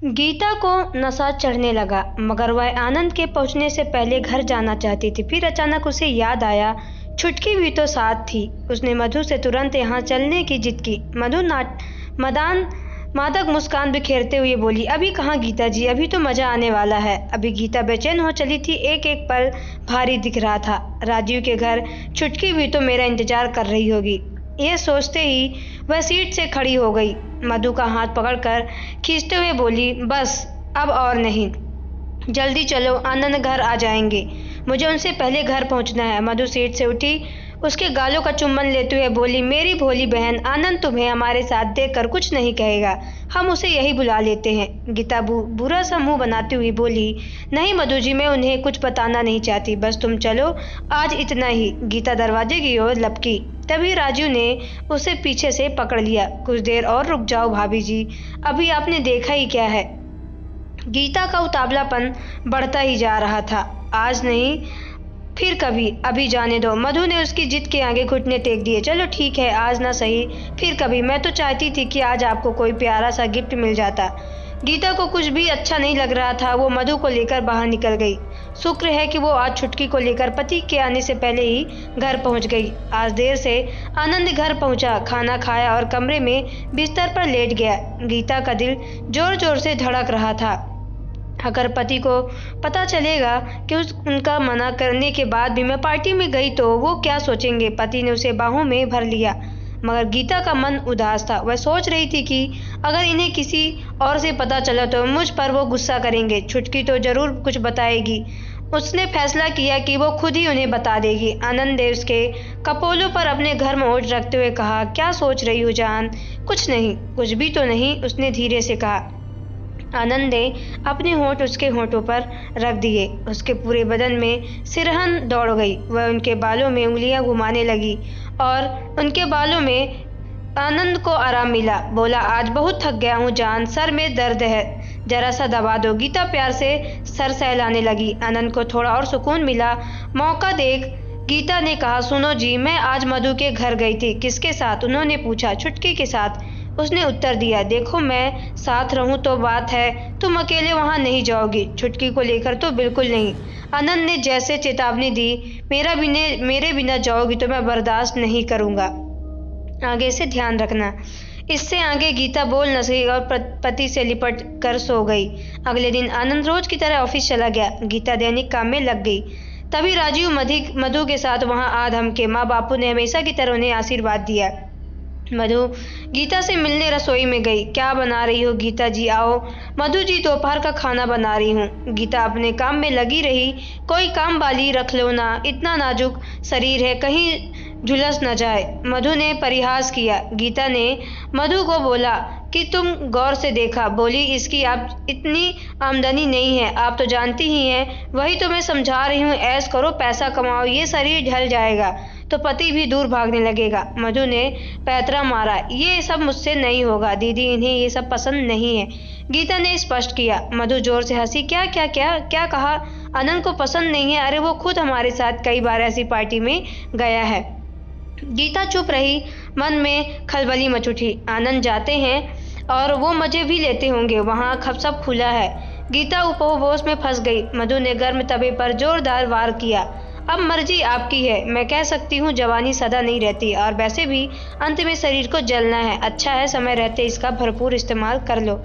गीता को नशा चढ़ने लगा, मगर वह आनंद के पहुंचने से पहले घर जाना चाहती थी। फिर अचानक उसे याद आया, छुटकी भी तो साथ थी। उसने मधु से तुरंत यहाँ चलने की जिद की। मधु मदान मादक मुस्कान बिखेरते हुए बोली, अभी कहाँ गीता जी, अभी तो मजा आने वाला है। अभी गीता बेचैन हो चली थी, एक एक पल भारी दिख रहा था। राजीव के घर छुटकी भी तो मेरा इंतजार कर रही होगी। यह सोचते ही वह सीट से खड़ी हो गई। मधु का हाथ पकड़कर खींचते हुए बोली, बस अब और नहीं, जल्दी चलो, आनंद घर आ जाएंगे, मुझे उनसे पहले घर पहुंचना है। मधु सीट से उठी, उसके गालों का चुम्बन लेते हुए बोली, मेरी भोली बहन, आनंद तुम्हें हमारे साथ देखकर कुछ नहीं कहेगा, हम उसे यही बुला लेते हैं। गीता बुरा सा मुंह बनाती हुई बोली, नहीं मधु जी, मैं उन्हें कुछ बताना नहीं चाहती, बस तुम चलो, आज इतना ही। गीता दरवाजे की ओर लपकी, तभी राजू ने उसे पीछे से पकड़ लिया। कुछ देर और रुक जाओ भाभी जी, अभी आपने देखा ही क्या है। गीता का उतावलापन बढ़ता ही जा रहा था। आज नहीं, फिर कभी, अभी जाने दो। मधु ने उसकी जिद के आगे घुटने टेक दिए। चलो ठीक है, आज ना सही, फिर कभी। मैं तो चाहती थी कि आज आपको कोई प्यारा सा गिफ्ट मिल जाता। गीता को कुछ भी अच्छा नहीं लग रहा था। वो मधु को लेकर बाहर निकल गई। शुक्र है कि वो आज छुटकी को लेकर पति के आने से पहले ही घर पहुंच गई। आज देर से आनंद घर पहुंचा, खाना खाया और कमरे में बिस्तर पर लेट गया। गीता का दिल जोर जोर से धड़क रहा था। अगर पति को पता चलेगा कि उनका मना करने के बाद भी मैं पार्टी में गई तो वो क्या सोचेंगे। पति ने उसे बाहों में भर लिया, मगर गीता का मन उदास था। वह सोच रही थी कि अगर इन्हें किसी और से पता चला तो मुझ पर वो गुस्सा करेंगे। छुटकी तो जरूर कुछ बताएगी। उसने फैसला किया कि वो खुद ही उन्हें बता देगी। आनंद ने उसके कपोलों पर अपने घर में ओढ़ रखते हुए कहा, क्या सोच रही हो जान? कुछ नहीं, कुछ भी तो नहीं, उसने धीरे से कहा। आनंद ने अपने होंठ उसके होंठों पर रख दिए। उसके पूरे बदन में सिरहन दौड़ गई। वह उनके बालों में उंगलियां घुमाने लगी और उनके बालों में आनंद को आराम मिला। बोला, आज बहुत थक गया हूँ जान, सर में दर्द है, जरा सा दबा दो। गीता प्यार से सर सहलाने लगी। आनंद को थोड़ा और सुकून मिला। मौका देख गीता ने कहा, सुनो जी, मैं आज मधु के घर गई थी। किसके साथ? उन्होंने पूछा। छुटकी के साथ, उसने उत्तर दिया। देखो, मैं साथ रहूं तो बात है, तुम अकेले वहां नहीं जाओगी। छुटकी को लेकर तो बिल्कुल नहीं। आनंद ने जैसे चेतावनी दी, मेरे बिना जाओगी तो मैं बर्दाश्त नहीं करूंगा, आगे से ध्यान रखना। इससे आगे गीता बोल न सकी और पति से लिपट कर सो गई। अगले दिन आनंद रोज की तरह ऑफिस चला गया। गीता दैनिक काम में लग गई। तभी राजीव मधु के साथ वहां आ धमके। माँ बापू ने हमेशा की तरह उन्हें आशीर्वाद दिया। मधु गीता से मिलने रसोई में गई। क्या बना रही हो गीता जी? आओ। मधु जी, दोपहर का खाना बना रही हूँ। गीता अपने काम में लगी रही। कोई काम वाली रख लो ना, इतना नाजुक शरीर है, कहीं झुलस न जाए। मधु ने परिहास किया। गीता ने मधु को बोला कि तुम गौर से देखा। बोली, इसकी आप इतनी आमदनी नहीं है, आप तो जानती ही हैं। वही तो मैं समझा रही हूँ, ऐश करो, पैसा कमाओ, ये शरीर ढल जाएगा तो पति भी दूर भागने लगेगा। मधु ने पैतरा मारा। ये सब मुझसे नहीं होगा दीदी, इन्हें ये सब पसंद नहीं है, गीता ने स्पष्ट किया। मधु जोर से हंसी। क्या क्या क्या क्या कहा? आनंद को पसंद नहीं है? अरे वो खुद हमारे साथ कई बार ऐसी पार्टी में गया है। गीता चुप रही। मन में खलबली मच उठी। आनंद जाते हैं और वो मजे भी लेते होंगे, वहाँ सब खुला है। गीता उपहोश में फंस गई। मधु ने गर्म तवे पर जोरदार वार किया। अब मर्जी आपकी है, मैं कह सकती हूँ जवानी सदा नहीं रहती, और वैसे भी अंत में शरीर को जलना है। अच्छा है, समय रहते इसका भरपूर इस्तेमाल कर लो।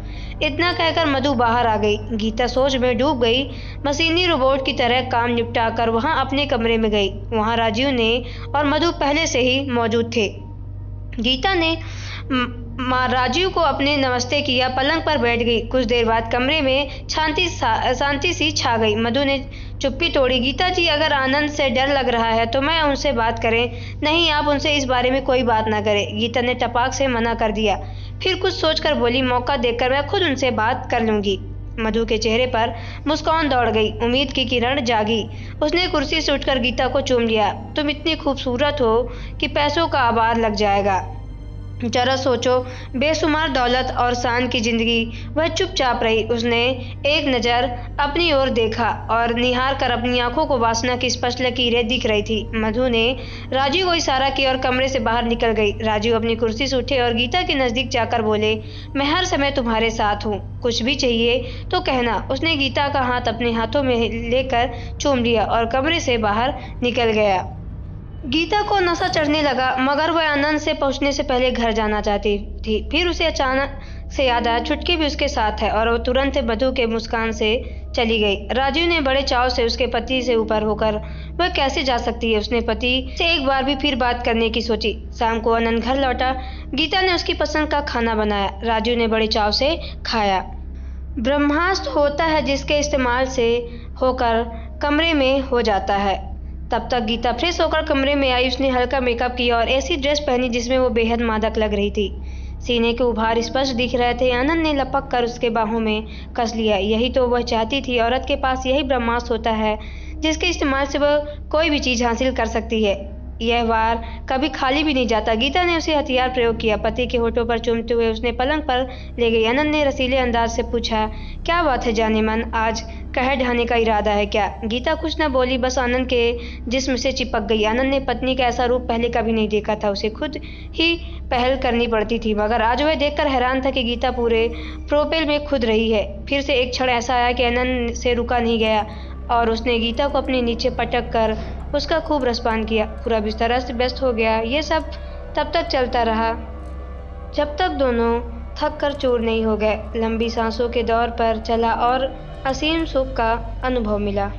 इतना कहकर मधु बाहर आ गई। गीता सोच में डूब गई। मशीनी रोबोट की तरह काम निपटा कर वहाँ अपने कमरे में गई। वहाँ राजीव ने और मधु पहले से ही मौजूद थे। गीता ने राजीव को अपने नमस्ते किया, पलंग पर बैठ गई। कुछ देर बाद कमरे में शांति सी छा गई। मधु ने चुप्पी तोड़ी। गीता जी, अगर आनंद से डर लग रहा है तो मैं उनसे बात करें। नहीं, आप उनसे इस बारे में कोई बात ना करें, गीता ने टपाक से मना कर दिया। फिर कुछ सोचकर बोली, मौका देखकर मैं खुद उनसे बात कर लूंगी। मधु के चेहरे पर मुस्कान दौड़ गई। उम्मीद की किरण जागी। उसने कुर्सी से उठकर गीता को चूम लिया। तुम इतनी खूबसूरत हो कि पैसों का आभार लग जाएगा। जरा सोचो, बेशुमार दौलत और शान की जिंदगी। वह चुपचाप रही। उसने एक नज़र अपनी ओर देखा और निहार कर अपनी आंखों को वासना की स्पष्ट लकीरें दिख रही थी। मधु ने राजू को इशारा किया और कमरे से बाहर निकल गई। राजू अपनी कुर्सी से उठे और गीता के नज़दीक जाकर बोले, मैं हर समय तुम्हारे साथ हूँ, कुछ भी चाहिए तो कहना। उसने गीता का हाथ अपने हाथों में लेकर चूम लिया और कमरे से बाहर निकल गया। गीता को नशा चढ़ने लगा, मगर वह आनंद से पहुंचने से पहले घर जाना चाहती थी। फिर उसे अचानक से याद आया, छुटकी भी उसके साथ है, और वो तुरंत मधु के मुस्कान से चली गई। राजीव ने बड़े चाव से उसके पति से ऊपर होकर वह कैसे जा सकती है। उसने पति से एक बार भी फिर बात करने की सोची। शाम को आनंद घर लौटा। गीता ने उसकी पसंद का खाना बनाया। राजीव ने बड़े चाव से खाया। ब्रह्मास्त्र होता है जिसके इस्तेमाल से होकर कमरे में हो जाता है। तब तक गीता फ्रेश होकर कमरे में आई। उसने हल्का मेकअप किया और ऐसी ड्रेस पहनी जिसमें वो बेहद मादक लग रही थी। सीने के उभार स्पष्ट दिख रहे थे। आनंद ने लपक कर उसके बाहों में कस लिया। यही तो वह चाहती थी। औरत के पास यही ब्रह्मास्त्र होता है जिसके इस्तेमाल से वह कोई भी चीज़ हासिल कर सकती है। यह वार कभी खाली भी नहीं जाता। गीता ने उसे हथियार प्रयोग किया। पति के होठों पर चूमते हुए उसने पलंग पर ले गई। आनंद ने रसीले अंदाज से पूछा, क्या बात है जाने मन, आज कह ढाने का इरादा है क्या? गीता कुछ न बोली, बस आनंद के जिस्म से चिपक गई। आनंद ने पत्नी का ऐसा रूप पहले कभी नहीं देखा था। उसे खुद ही पहल करनी पड़ती थी, मगर आज वह देखकर हैरान था कि गीता पूरे प्रोपेल में खुद रही है। फिर से एक क्षण ऐसा आया कि आनंद से रुका नहीं गया और उसने गीता को अपने नीचे पटक कर उसका खूब रसपान किया। पूरा बिस्तर अस्त व्यस्त हो गया। ये सब तब तक चलता रहा जब तक दोनों थक कर चूर नहीं हो गए। लंबी सांसों के दौर पर चला और असीम सुख का अनुभव मिला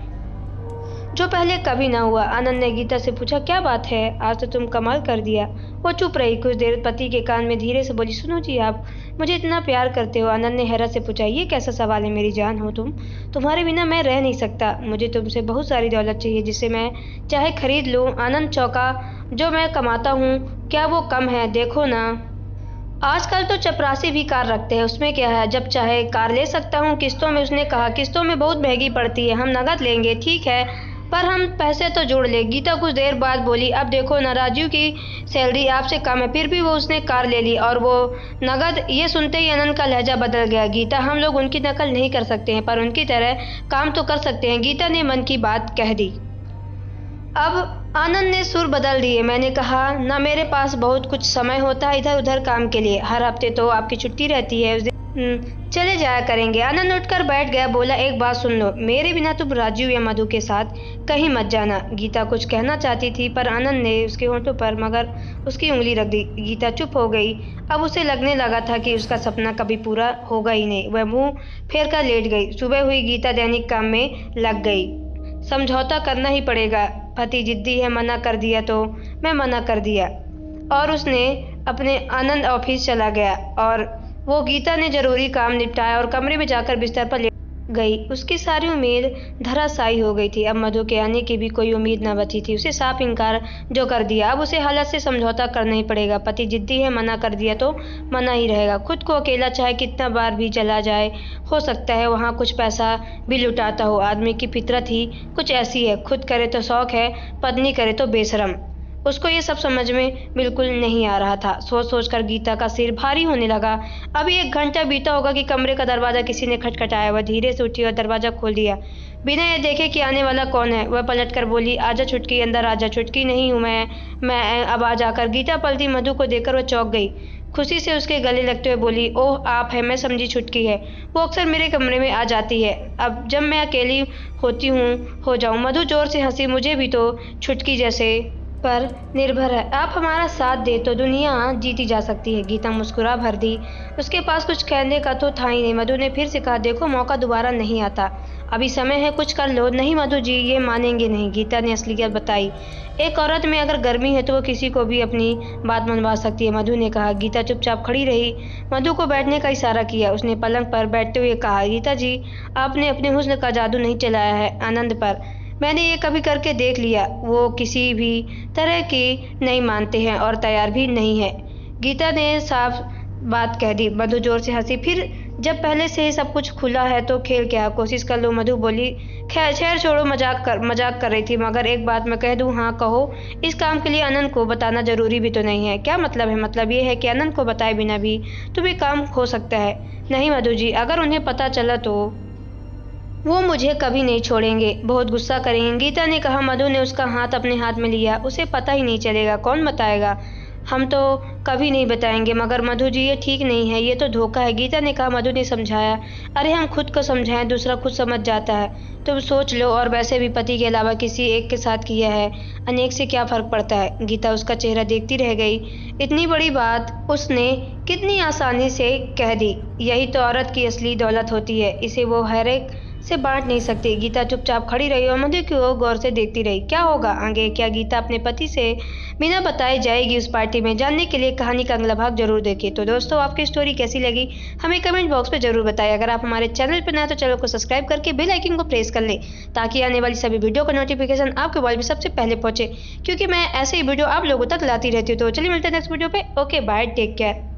जो पहले कभी ना हुआ। आनंद ने गीता से पूछा, क्या बात है, आज तो तुम कमाल कर दिया। वो चुप रही। कुछ देर पति के कान में धीरे से बोली, सुनो जी, आप मुझे इतना प्यार करते हो। आनंद ने हैरत से पूछा, ये कैसा सवाल है मेरी जान हो तुम, तुम्हारे बिना मैं रह नहीं सकता। मुझे तुमसे बहुत सारी दौलत चाहिए जिसे मैं चाहे खरीद लूँ। आनंद चौंका, जो मैं कमाता हूँ क्या वो कम है? देखो ना, आजकल तो चपरासी भी कार रखते हैं, उसमें क्या है, जब चाहे कार ले सकता हूँ किस्तों में। उसने कहा, किस्तों में बहुत महंगी पड़ती है, हम नकद लेंगे। ठीक है, पर हम पैसे तो जोड़ ले। गीता कुछ देर बाद बोली, अब देखो ना, राजीव की सैलरी आपसे कम है, फिर भी वो उसने कार ले ली और वो नगद। ये सुनते ही आनंद का लहजा बदल गया। गीता, हम लोग उनकी नकल नहीं कर सकते हैं, पर उनकी तरह काम तो कर सकते हैं। गीता ने मन की बात कह दी। अब आनंद ने सुर बदल दिए। मैंने कहा ना, मेरे पास बहुत कुछ समय होता है इधर उधर काम के लिए। हर हफ्ते तो आपकी छुट्टी रहती है, उस दिन चले जाया करेंगे। आनंद उठकर बैठ गया। बोला, एक बात सुन लो, मेरे बिना तुम राजीव या मधु के साथ कहीं मत जाना। गीता कुछ कहना चाहती थी, पर आनंद ने उसके होंठों पर मगर उसकी उंगली रख दी। गीता चुप हो गई। अब उसे लगने लगा था कि उसका सपना कभी पूरा होगा ही नहीं। वह मुंह फेर कर लेट गई। सुबह हुई। गीता दैनिक काम में लग गई। समझौता करना ही पड़ेगा, पति जिद्दी है, मना कर दिया तो मैं मना कर दिया। और उसने अपने आनंद ऑफिस चला गया और वो गीता ने जरूरी काम निपटाया और कमरे में जाकर बिस्तर पर लेट गई। उसकी सारी उम्मीद धराशायी हो गई थी। अब मधु के आने की भी कोई उम्मीद न बची थी। उसे साफ इनकार जो कर दिया। अब उसे हालत से समझौता करना ही पड़ेगा। पति जिद्दी है, मना कर दिया तो मना ही रहेगा। खुद को अकेला चाहे कितना बार भी चला जाए, हो सकता है वहाँ कुछ पैसा भी लुटाता हो। आदमी की फितरत ही कुछ ऐसी है, खुद करे तो शौक है, पत्नी करे तो बेशरम। उसको ये सब समझ में बिल्कुल नहीं आ रहा था। सोच सोच कर गीता का सिर भारी होने लगा। अभी 1 घंटा बीता होगा कि कमरे का दरवाज़ा किसी ने खटखटाया। वह धीरे से उठी और दरवाज़ा खोल दिया, बिना ये देखे कि आने वाला कौन है। वह पलट कर बोली, आजा छुटकी, अंदर आजा। छुटकी नहीं हूँ मैं अब आ जाकर। गीता पलटी। मधु को देखकर वह चौंक गई। खुशी से उसके गले लगते हुए बोली, ओह आप है, मैं समझी छुटकी है। वो अक्सर मेरे कमरे में आ जाती है, अब जब मैं अकेली होती हूँ हो जाऊँ। मधु जोर से हंसी। मुझे भी तो छुटकी जैसे पर निर्भर है, आप हमारा साथ दे तो दुनिया जीती जा सकती है। गीता मुस्कुरा भर दी। उसके पास कुछ कहने का तो था ही नहीं। मधु ने फिर से कहा, देखो मौका दोबारा नहीं आता, अभी समय है, कुछ कर लो। नहीं मधु जी, ये मानेंगे नहीं। गीता ने असलियत बताई। एक औरत में अगर गर्मी है तो वो किसी को भी अपनी बात मनवा सकती है, मधु ने कहा। गीता चुपचाप खड़ी रही। मधु को बैठने का इशारा किया। उसने पलंग पर बैठते हुए कहा, गीता जी, आपने अपने हुस्न का जादू नहीं चलाया है आनंद पर। मैंने ये कभी करके देख लिया। वो किसी भी तरह की नहीं मानते हैं और तैयार भी नहीं है। गीता ने साफ बात कह दी। मधु जोर से हंसी। फिर जब पहले से ही सब कुछ खुला है तो खेल क्या, कोशिश कर लो। मधु बोली, खैर छोड़ो, मजाक कर रही थी, मगर एक बात मैं कह दूँ। हाँ कहो। इस काम के लिए अनंत को बताना ज़रूरी भी तो नहीं है। क्या मतलब है? मतलब ये है कि अनंत को बताए बिना भी तुम्हें काम हो सकता है। नहीं मधु जी, अगर उन्हें पता चला तो वो मुझे कभी नहीं छोड़ेंगे, बहुत गुस्सा करेंगे। गीता ने कहा। मधु ने उसका हाथ अपने हाथ में लिया। उसे पता ही नहीं चलेगा। कौन बताएगा? हम तो कभी नहीं बताएंगे। मगर मधु जी, ये ठीक नहीं है, ये तो धोखा है। गीता ने कहा। मधु ने समझाया। अरे हम खुद को समझाएं, दूसरा खुद समझ जाता है। तुम सोच लो, और वैसे भी पति के अलावा किसी एक के साथ किया है, अनेक से क्या फर्क पड़ता है? गीता उसका चेहरा देखती रह गई। इतनी बड़ी बात उसने कितनी आसानी से कह दी। यही तो औरत की असली दौलत होती है, इसे वो हर एक से बांट नहीं सकती। गीता चुपचाप खड़ी रही और मधु की ओर गौर से देखती रही। क्या होगा आगे? क्या गीता अपने पति से बिना बताए जाएगी उस पार्टी में? जानने के लिए कहानी का अगला भाग जरूर देखिए। तो दोस्तों, आपकी स्टोरी कैसी लगी हमें कमेंट बॉक्स में जरूर बताएं। अगर आप हमारे चैनल पर नए तो चैनल को सब्सक्राइब करके बेल आइकन को प्रेस कर लें, ताकि आने वाली सभी वीडियो का नोटिफिकेशन आपके मोबाइल में सबसे पहले पहुंचे, क्योंकि मैं ऐसे ही वीडियो आप लोगों तक लाती रहती हूँ। तो चलिए मिलते हैं नेक्स्ट वीडियो पे। Okay bye, take care.